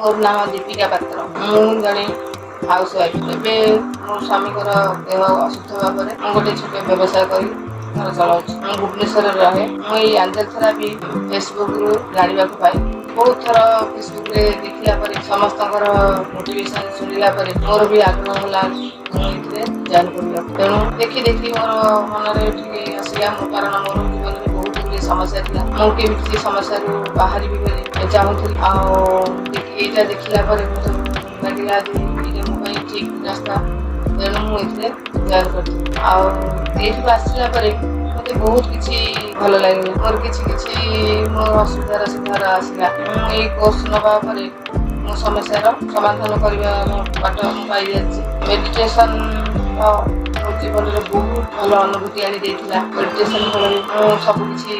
मोर नाम दीपिका पात्र। मु जड़े हाउस वाइफ। ଏବେ ମୋ ସ୍ୱାମୀଙ୍କର ଦେହ ଅସୁସ୍ଥ ହେବାପରେ ମୁଁ ଗୋଟେ ଛୋଟ ବ୍ୟବସାୟ କରି ଘର ଚଳାଉଛି। ମୁଁ ଭୁବନେଶ୍ୱରରେ ରହେ। ମୁଁ ଏଇ ଆଞ୍ଜେଲ ଥେରାପି ଫେସବୁକ୍ରୁ ଜାଣିବାକୁ ପାଇ ବହୁତ ଥର ଫେସବୁକ୍ରେ ଦେଖିଲା ପରେ ସମସ୍ତଙ୍କର ମୋଟିଭେସନ୍ ଶୁଣିଲା ପରେ ମୋର ବି ଆଗ୍ରହ ହେଲା ମୁଁ ଏଥିରେ ଜଏନ୍ କରିବାକୁ। ତେଣୁ ଦେଖି ମୋର ମନରେ ଟିକେ ଆସିଲା କାରଣ ମୋର ଜୀବନରେ ବହୁତ ଗୁଡ଼ିଏ ସମସ୍ୟା ଥିଲା। ମୁଁ କେମିତି ସେ ସମସ୍ୟାରୁ ବାହାରିବି ବୋଲି ଚାହୁଁଥିଲି। ଆଉ ଏଇଟା ଦେଖିଲା ପରେ ମୋତେ ଲାଗିଲା ଯେ ଏଇଟା ମୋ ପାଇଁ ଠିକ୍ ରାସ୍ତା। ତେଣୁ ମୁଁ ଏଥିରେ ଜଏନ୍ କରିଥିଲି। ଆଉ ଏଇଠିକୁ ଆସିଲା ପରେ ମୋତେ ବହୁତ କିଛି ଭଲ ଲାଗିଲା। ମୋର କିଛି ମୋ ଅସୁବିଧାର ସୁଧାର ଆସିଲା। ମୁଁ ଏଇ କୋର୍ସ ନେବା ପରେ ମୋ ସମସ୍ୟାର ସମାଧାନ କରିବା ବାଟ ମୁଁ ପାଇଯାଇଛି। ମେଡ଼ିଟେସନ୍ ମୋ ଜୀବନରେ ବହୁତ ଭଲ ଅନୁଭୂତି ଆଣି ଦେଇଥିଲା। ମେଡ଼ିଟେସନ୍ ଫଳରେ ମୁଁ ସବୁକିଛି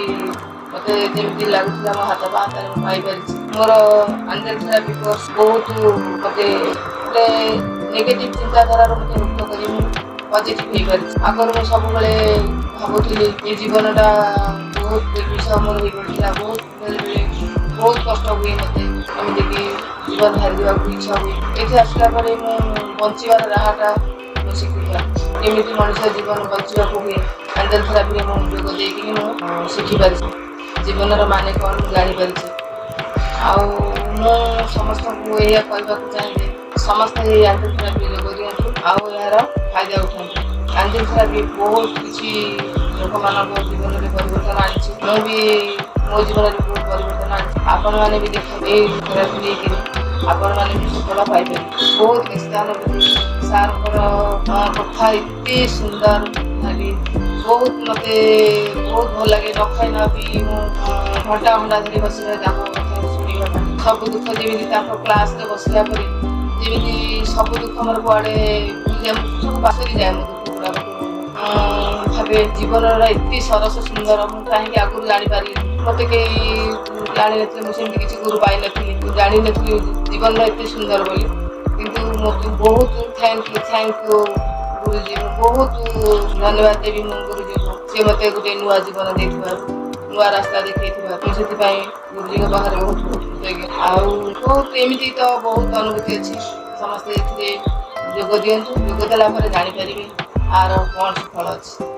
ମୋତେ ଯେମିତି ଲାଗୁଥିଲା ମୋ ହାତ ପାହାନ୍ତାରେ ମୁଁ ପାଇପାରିଛି। ମୋର ଆଞ୍ଜେଲ ଥେରାପି କୋର୍ସ ବହୁତ ମୋତେ ଗୋଟେ ନେଗେଟିଭ୍ ଚିନ୍ତାଧାରାରୁ ମୋତେ ମୁକ୍ତ କରି ମୁଁ ପଜିଟିଭ୍ ହେଇପାରିଛି। ଆଗରୁ ମୁଁ ସବୁବେଳେ ଭାବୁଥିଲି ଏ ଜୀବନଟା ବହୁତ ଦୁର୍ବିଷ ମୋର ହେଇପଡ଼ିଥିଲା। ବେଳେବେଳେ ବହୁତ କଷ୍ଟ ହୁଏ ମୋତେ। ଏମିତିକି ଜୀବନ ହାରିଯିବାକୁ ଇଚ୍ଛା ହୁଏ। ଏଠି ଆସିଲା ପରେ ମୁଁ ବଞ୍ଚିବାର ରାହାଟା ମୁଁ ଶିଖିପାରୁଛି। କେମିତି ମଣିଷ ଜୀବନ ବଞ୍ଚିବାକୁ ହୁଏ ଆଞ୍ଜେଲ ଥେରାପିରେ ମୁଁ ଯୋଗ ଦେଇକି ମୁଁ ଶିଖିପାରିଛି। ଜୀବନର ମାନେ କ'ଣ ମୁଁ ଜାଣିପାରିଛି। ଆଉ ମୁଁ ସମସ୍ତଙ୍କୁ ଏଇଆ କହିବାକୁ ଚାହେଁ ଯେ ସମସ୍ତେ ଏଇ ଆଞ୍ଜେଲ ଥେରାପି ଯୋଗ ଦିଅନ୍ତୁ ଆଉ ଏହାର ଫାଇଦା ଉଠାନ୍ତୁ। ଆଞ୍ଜେଲ ଥେରାପି ବହୁତ କିଛି ଲୋକମାନଙ୍କ ଜୀବନରେ ପରିବର୍ତ୍ତନ ଆଣିଛି। ମୁଁ ବି ମୋ ଜୀବନରେ ବହୁତ ପରିବର୍ତ୍ତନ ଆଣିଛି। ଆପଣମାନେ ବି ଦେଖନ୍ତୁ ଏଇ ଥେରାପି ନେଇକିରି ଆପଣମାନେ ବି ସଫଳ ପାଇପାରିବେ। ବହୁତ ନିଶ୍ଚିତାନୁଭୂତି ସାର୍ଙ୍କର କଥା ଏତେ ସୁନ୍ଦର ଲାଗେ। ମୋତେ ବହୁତ ଭଲ ଲାଗେ। ନ ଖାଇ ନ ପିଇ ମୁଁ ଘଣ୍ଟା ଧରି ବସିଥାଏ ତାଙ୍କ କଥା ଶୁଣିବା ପାଇଁ। ସବୁ ଦୁଃଖ ଯେମିତି ତାଙ୍କ କ୍ଲାସ୍ରେ ବସିଲା ପରେ ଯେମିତି ସବୁ ଦୁଃଖ ମୋର କୁଆଡ଼େ ଭୁଲିଯାଏ। ସବୁ ପାସୋରି ଯାଏ ମୋ ଦୁଃଖ ଗୁଡ଼ାକ। ଭାବେ ଜୀବନର ଏତେ ସରସ ସୁନ୍ଦର ମୁଁ କାହିଁକି ଆଗରୁ ଜାଣିପାରିଲିନି। ମୋତେ କେହି ଜାଣିନଥିଲେ। ମୁଁ ସେମିତି କିଛି ଗୁରୁ ପାଇନଥିଲି। ମୁଁ ଜାଣିନଥିଲି ଜୀବନର ଏତେ ସୁନ୍ଦର ବୋଲି। କିନ୍ତୁ ମୋତେ ବହୁତ ଥ୍ୟାଙ୍କ ୟୁ ଗୁରୁଜୀ। ମୁଁ ବହୁତ ଧନ୍ୟବାଦ ଦେବି ମୁଁ ଗୁରୁଜୀଙ୍କୁ। ସେ ମୋତେ ଗୋଟେ ନୂଆ ଜୀବନ ଦେଇଥିବାରୁ ନୂଆ ରାସ୍ତା ଦେଖାଇଥିବାରୁ ମୁଁ ସେଥିପାଇଁ ଗୁରୁଜୀଙ୍କ ପାଖରେ ବହୁତ କୃତଜ୍ଞ। ଆଉ ବହୁତ ଏମିତି ତ ବହୁତ ଅନୁଭୂତି ଅଛି। ସମସ୍ତେ ଏଥିରେ ଯୋଗ ଦିଅନ୍ତୁ। ଯୋଗ ଦେଲା ପରେ ଜାଣିପାରିବେ ଆର କ'ଣ ଫଳ ଅଛି।